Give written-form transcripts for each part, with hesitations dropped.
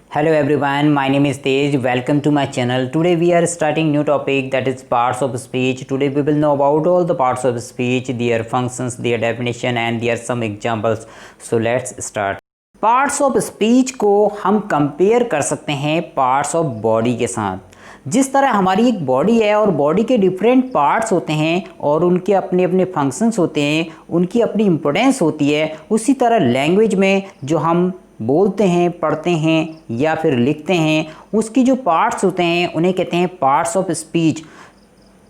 Hello everyone, my name is Tej. Welcome to my channel. Today we are starting new topic, that is parts of speech. Today we will know about all the parts of speech, their functions, their definition and there are some examples. So let's start. Parts of speech को हम compare कर सकते हैं parts of body के साथ। जिस तरह हमारी एक बॉडी है और बॉडी के डिफरेंट पार्ट्स होते हैं और उनके अपने अपने फंक्शंस होते हैं, उनकी अपनी इम्पोर्टेंस होती है, उसी तरह लैंग्वेज में जो हम बोलते हैं, पढ़ते हैं या फिर लिखते हैं, उसकी जो पार्ट्स होते हैं उन्हें कहते हैं पार्ट्स ऑफ स्पीच।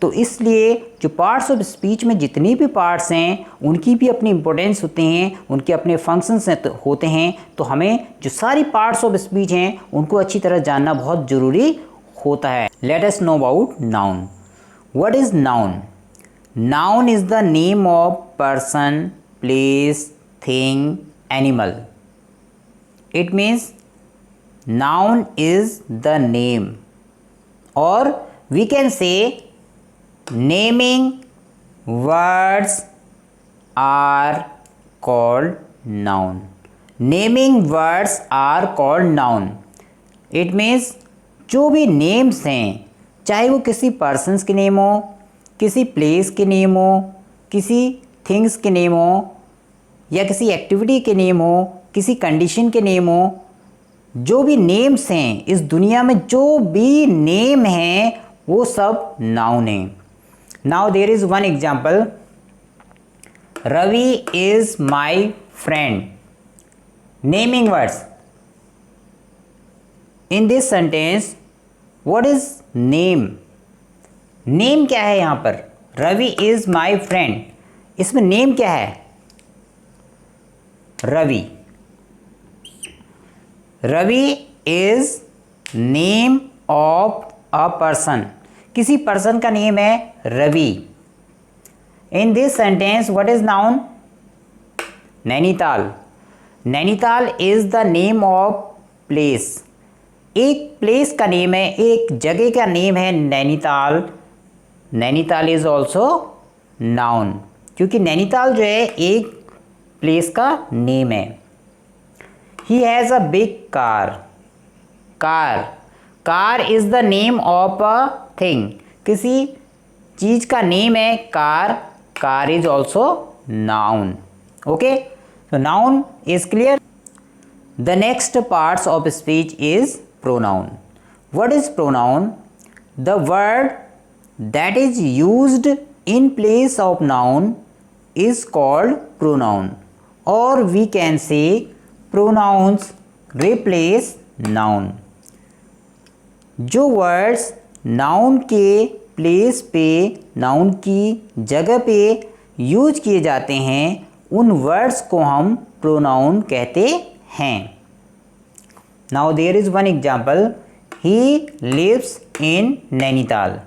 तो इसलिए जो पार्ट्स ऑफ स्पीच में जितनी भी पार्ट्स हैं उनकी भी अपनी इम्पोर्टेंस होते हैं, उनके अपने फंक्शंस होते हैं। तो हमें जो सारी पार्ट्स ऑफ स्पीच हैं उनको अच्छी तरह जानना बहुत ज़रूरी होता है। Late us know about noun. What is noun? Noun is the name of person, place, thing, animal. It means noun is the name, or we can say naming words are called noun. Naming words are called noun. It means जो भी names हैं, चाहे वो किसी persons के name हो, किसी place के नेम हो, किसी थिंग्स के नेम हो या किसी एक्टिविटी के नेम हो, किसी कंडीशन के नेम हो, जो भी नेम्स हैं इस दुनिया में, जो भी नेम हैं वो सब नाउन हैं। Now there is one example, Ravi is my friend. Naming words in this sentence, what is name? Name क्या है यहाँ पर? रवि इज़ माई फ्रेंड, इसमें नेम क्या है? Ravi. Ravi is name of a person, किसी पर्सन का नेम है Ravi. In this sentence what is noun? Nainital. Nainital is the name of place, एक प्लेस का नेम है, एक जगह का नेम है Nainital. Nainital is also noun, क्योंकि नैनीताल जो है एक प्लेस का नेम है। He has a big car. Car, car is the name of a thing, किसी चीज़ का नेम है car. Car is also noun. Okay, तो noun is clear. The next parts of speech is pronoun. What is pronoun? The word that is used in place of noun is called pronoun, और we can say pronouns replace noun। जो words noun के place पे, noun की जगह पे use किए जाते हैं उन वर्ड्स को हम प्रोनाउन कहते हैं। Now there is one example, he lives in Nainital.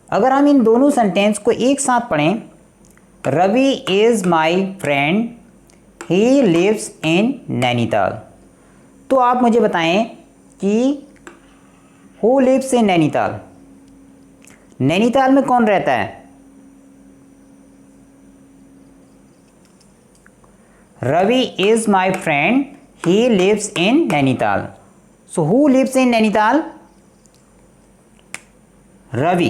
अगर हम इन दोनों सेंटेंस को एक साथ पढ़ें, Ravi is my friend, he lives in Nainital, तो आप मुझे बताएं कि who lives in Nainital? Nainital में कौन रहता है? Ravi is my friend, he lives in Nainital. So who lives in Nainital? Ravi.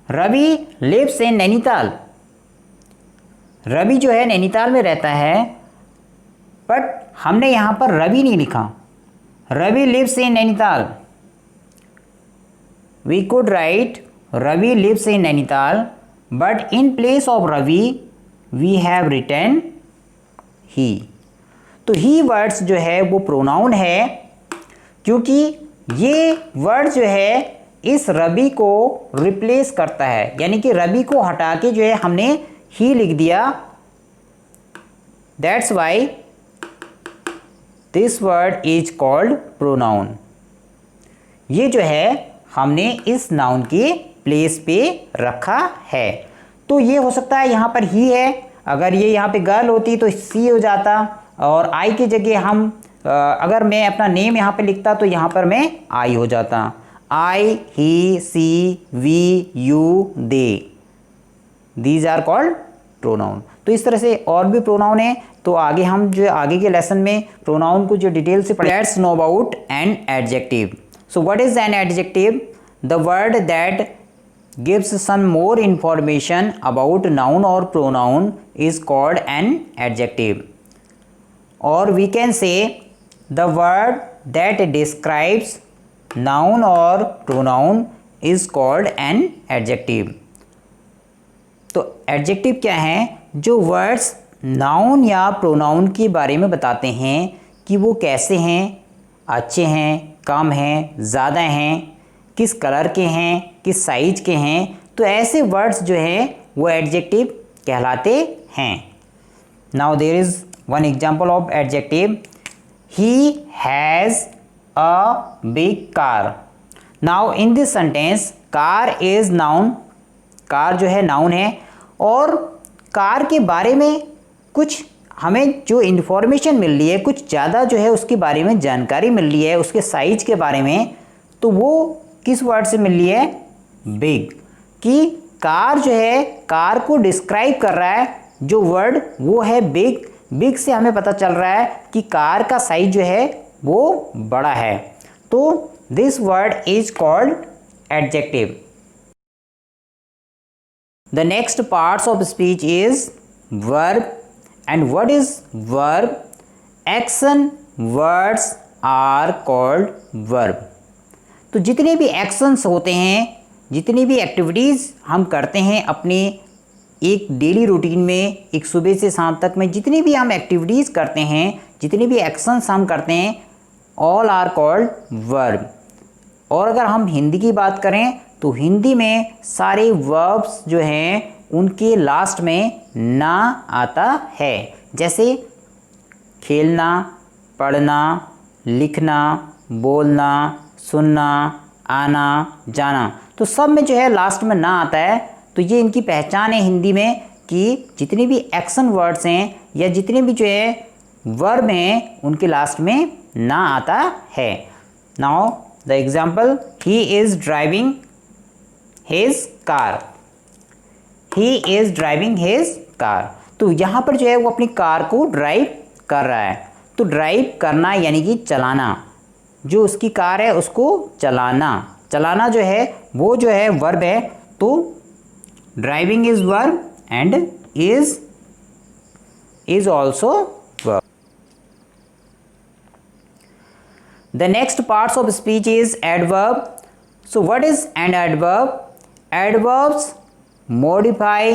Ravi lives in Nainital. Ravi जो है नैनीताल में रहता है, बट हमने यहाँ पर रवि नहीं लिखा। Ravi lives in Nainital. We could write Ravi lives in Nainital, but in place of Ravi we have written he. तो ही वर्ड्स जो है वो प्रोनाउन है, क्योंकि ये वर्ड जो है इस रवि को रिप्लेस करता है, यानी कि रवि को हटा के जो है हमने ही लिख दिया। That's why this word is called pronoun. ये जो है हमने इस नाउन के प्लेस पे रखा है। तो ये हो सकता है यहाँ पर ही है, अगर ये यहाँ पे गर्ल होती तो सी हो जाता, और आई की जगह हम अगर मैं अपना नेम यहाँ पे लिखता तो यहाँ पर मैं आई हो जाता। I, he, she, we, you, they, these are called pronoun. तो इस तरह से और भी प्रोनाउन है, तो आगे हम जो आगे के लेसन में प्रोनाउन को जो डिटेल से पढ़ेंगे। Let's know about an adjective. So what is an adjective? The word that gives some more information about noun or pronoun is called an adjective, or we can say the word that describes noun or pronoun is called an adjective। तो adjective क्या है? जो words noun या pronoun के बारे में बताते हैं कि वो कैसे हैं, अच्छे हैं, कम हैं, ज़्यादा हैं, किस कलर के हैं, किस साइज के हैं, तो ऐसे वर्ड्स जो हैं वो एडजेक्टिव कहलाते हैं। Now there is one example of adjective. He has a big car. Now in this sentence car is noun, car जो है नाउन है, और कार के बारे में कुछ हमें जो इन्फॉर्मेशन मिल रही है, कुछ ज़्यादा जो है उसके बारे में जानकारी मिल रही है, उसके साइज के बारे में, तो वो किस वर्ड से मिल रही है? बिग। कि कार जो है कार को डिस्क्राइब कर रहा है जो वर्ड वो है बिग। बिग से हमें पता चल रहा है कि कार का साइज जो है वो बड़ा है। तो this word is called adjective. The next parts of speech is verb. And what is verb? Action words are called verb. तो जितने भी एक्शंस होते हैं, जितनी भी एक्टिविटीज़ हम करते हैं अपने एक डेली रूटीन में, एक सुबह से शाम तक में जितनी भी हम एक्टिविटीज़ करते हैं, जितने भी एक्शंस हम करते हैं, ऑल आर कॉल्ड वर्ब। और अगर हम हिंदी की बात करें तो हिंदी में सारे वर्ब्स जो हैं उनके लास्ट में ना आता है। जैसे खेलना, पढ़ना, लिखना, बोलना, सुनना, आना, जाना, तो सब में जो है लास्ट में ना आता है। तो ये इनकी पहचान है हिंदी में कि जितने भी एक्शन वर्ड्स हैं या जितने भी जो है वर्ब हैं उनके लास्ट में ना आता है। Now the example, he is driving his car. He is driving his car. तो यहाँ पर जो है वो अपनी कार को ड्राइव कर रहा है। तो ड्राइव करना यानी कि चलाना, जो उसकी कार है उसको चलाना, चलाना जो है वो जो है वर्ब है। तो driving is verb and is also verb. The next parts of speech is adverb. So what is an adverb? Adverbs modify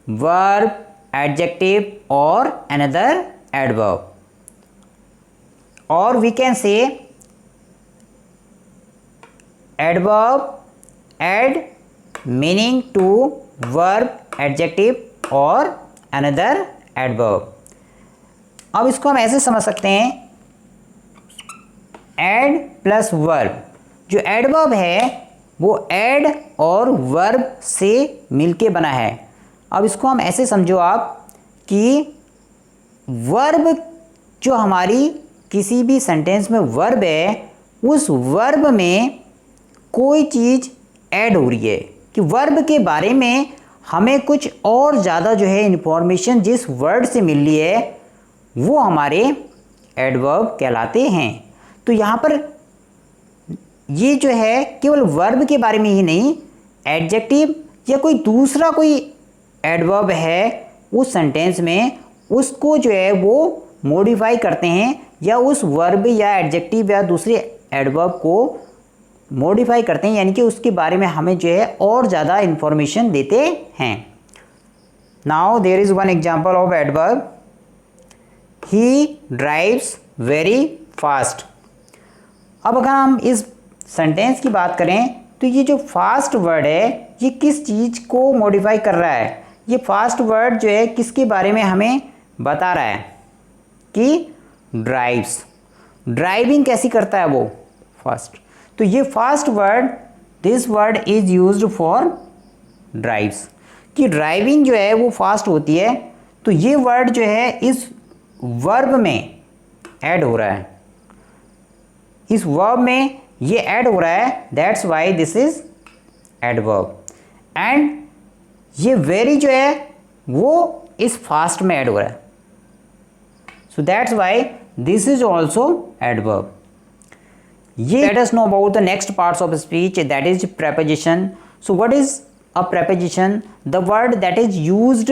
verb, adjective और another adverb, or we can say adverb add meaning to verb, adjective और another adverb। अब इसको हम ऐसे समझ सकते हैं, add plus verb। जो adverb है वो add और verb से मिलके बना है। अब इसको हम ऐसे समझो आप कि verb जो हमारी किसी भी सेंटेंस में वर्ब है, उस वर्ब में कोई चीज़ ऐड हो रही है कि वर्ब के बारे में हमें कुछ और ज़्यादा जो है इन्फॉर्मेशन जिस वर्ड से मिल रही है वो हमारे एडवर्ब कहलाते हैं। तो यहाँ पर ये जो है केवल वर्ब के बारे में ही नहीं, एडजेक्टिव या कोई दूसरा कोई एडवर्ब है उस सेंटेंस में, उसको जो है वो मॉडिफाई करते हैं या उस वर्ब या एडजेक्टिव या दूसरे एडवर्ब को मॉडिफाई करते हैं, यानी कि उसके बारे में हमें जो है और ज़्यादा इंफॉर्मेशन देते हैं। Now there is one example of adverb, he drives very fast. अब अगर हम इस सेंटेंस की बात करें तो ये जो फास्ट वर्ड है ये किस चीज़ को मॉडिफाई कर रहा है? ये फास्ट वर्ड जो है किसके बारे में हमें बता रहा है कि ड्राइव्स, ड्राइविंग कैसी करता है वो? फास्ट। तो ये fast word, this word is used for drives, कि ड्राइविंग जो है वो फास्ट होती है। तो ये वर्ड जो है इस वर्ब में ऐड हो रहा है, इस वर्ब में ये ऐड हो रहा है, that's why this is adverb. And ये वेरी जो है वो इस फास्ट में ऐड हो रहा है, so that's why this is also adverb. ये let us know about the next parts of speech, that is preposition. So what is a preposition? The word that is used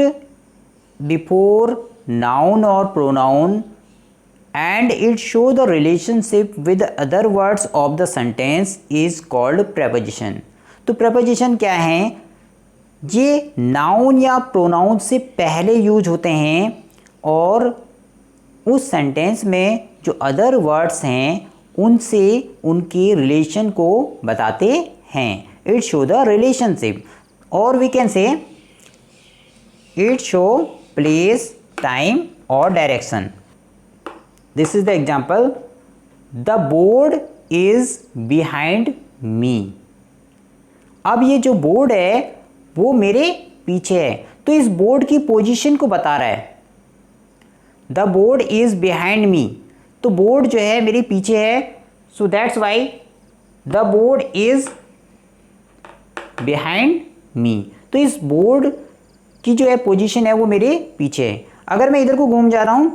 before noun or pronoun and it show the relationship with other words of the sentence is called preposition. तो preposition क्या है? ये noun या pronoun से पहले use होते हैं और उस सेंटेंस में जो अदर वर्ड्स हैं उनसे उनके रिलेशन को बताते हैं। इट शो द रिलेशनशिप, और we can say it show place, time और direction. This is the example, the board is behind me. अब ये जो बोर्ड है वो मेरे पीछे है, तो इस बोर्ड की पोजीशन को बता रहा है। द बोर्ड इज बिहाइंड मी, तो बोर्ड जो है मेरे पीछे है, so that's why the board is behind मी। तो इस बोर्ड की जो है पोजीशन है वो मेरे पीछे है। अगर मैं इधर को घूम जा रहा हूं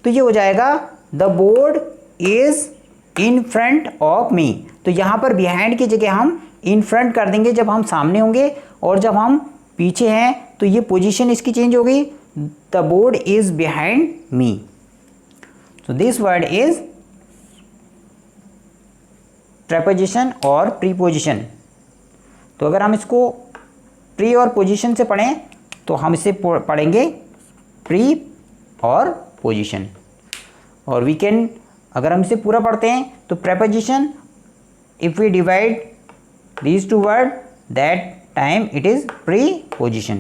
तो ये हो जाएगा the board is in front of me. तो यहां पर बिहाइंड की जगह हम इन फ्रंट कर देंगे जब हम सामने होंगे, और जब हम पीछे हैं तो ये पोजीशन इसकी चेंज हो गई, the board is behind me. So this word is preposition और प्रीपोजिशन। तो अगर हम इसको प्री और पोजीशन से पढ़ें तो हम इसे पढ़ेंगे प्री और पोजीशन, और वी कैन, अगर हम इसे पूरा पढ़ते हैं तो preposition, if we divide these two word, that time it is preposition.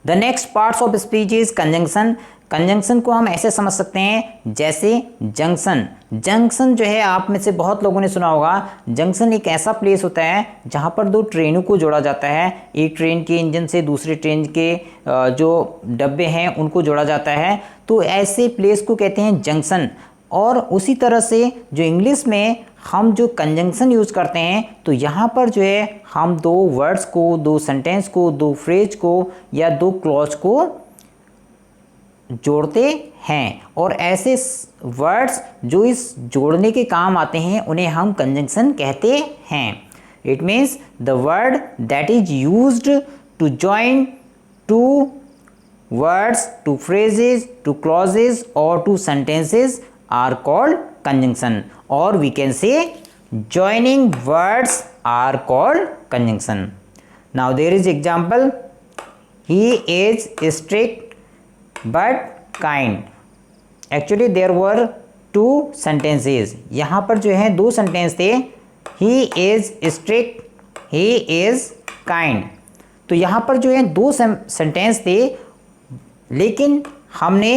The next parts of speech is conjunction. Conjunction को हम ऐसे समझ सकते हैं जैसे जंक्शन। जंक्शन जो है आप में से बहुत लोगों ने सुना होगा, जंक्शन एक ऐसा प्लेस होता है जहाँ पर दो ट्रेनों को जोड़ा जाता है। एक ट्रेन के इंजन से दूसरे ट्रेन के जो डब्बे हैं उनको जोड़ा जाता है, तो ऐसे प्लेस को कहते हैं जंक्शन। और उसी तरह से जो इंग्लिश में हम जो कंजंक्शन यूज़ करते हैं, तो यहाँ पर जो है हम दो वर्ड्स को, दो सेंटेंस को, दो फ्रेज को या दो क्लॉज को जोड़ते हैं, और ऐसे वर्ड्स जो इस जोड़ने के काम आते हैं उन्हें हम कंजंक्शन कहते हैं। It means the word that is used to join two words, two phrases, two clauses और two sentences are called conjunction, or we can say joining words are called conjunction. Now there is example, he is strict but kind. Actually there were two sentences. यहाँ पर जो है दो sentence थे, he is strict, he is kind. तो यहाँ पर जो है दो सेंटेंस थे, लेकिन हमने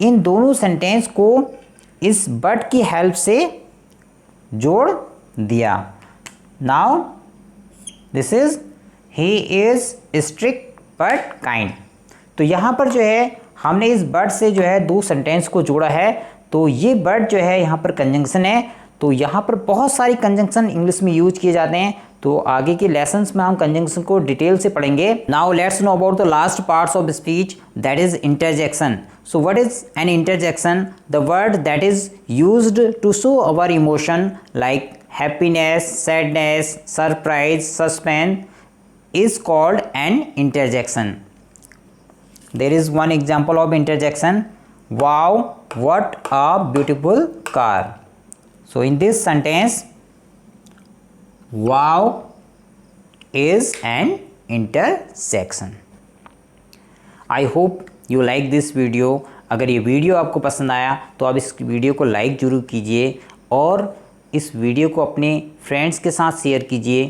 इन दोनों सेंटेंस को इस बट की हेल्प से जोड़ दिया। Now this is he is strict but kind. तो यहाँ पर जो है हमने इस बट से जो है दो सेंटेंस को जोड़ा है, तो ये बट जो है यहाँ पर कंजंक्शन है। तो यहाँ पर बहुत सारी कंजंक्शन इंग्लिश में यूज किए जाते हैं, तो आगे के लेसन्स में हम कंजंक्शन को डिटेल से पढ़ेंगे। Now let's no about the last parts of speech, that is interjection. So what is an interjection? The word that is used to show our emotion like happiness, sadness, surprise, suspense is called an interjection. There is one example of interjection. Wow, what a beautiful car. So in this sentence, wow is an interjection. I hope you like this video. अगर ये video आपको पसंद आया तो आप इस video को like ज़रूर कीजिए और इस वीडियो को अपने फ्रेंड्स के साथ शेयर कीजिए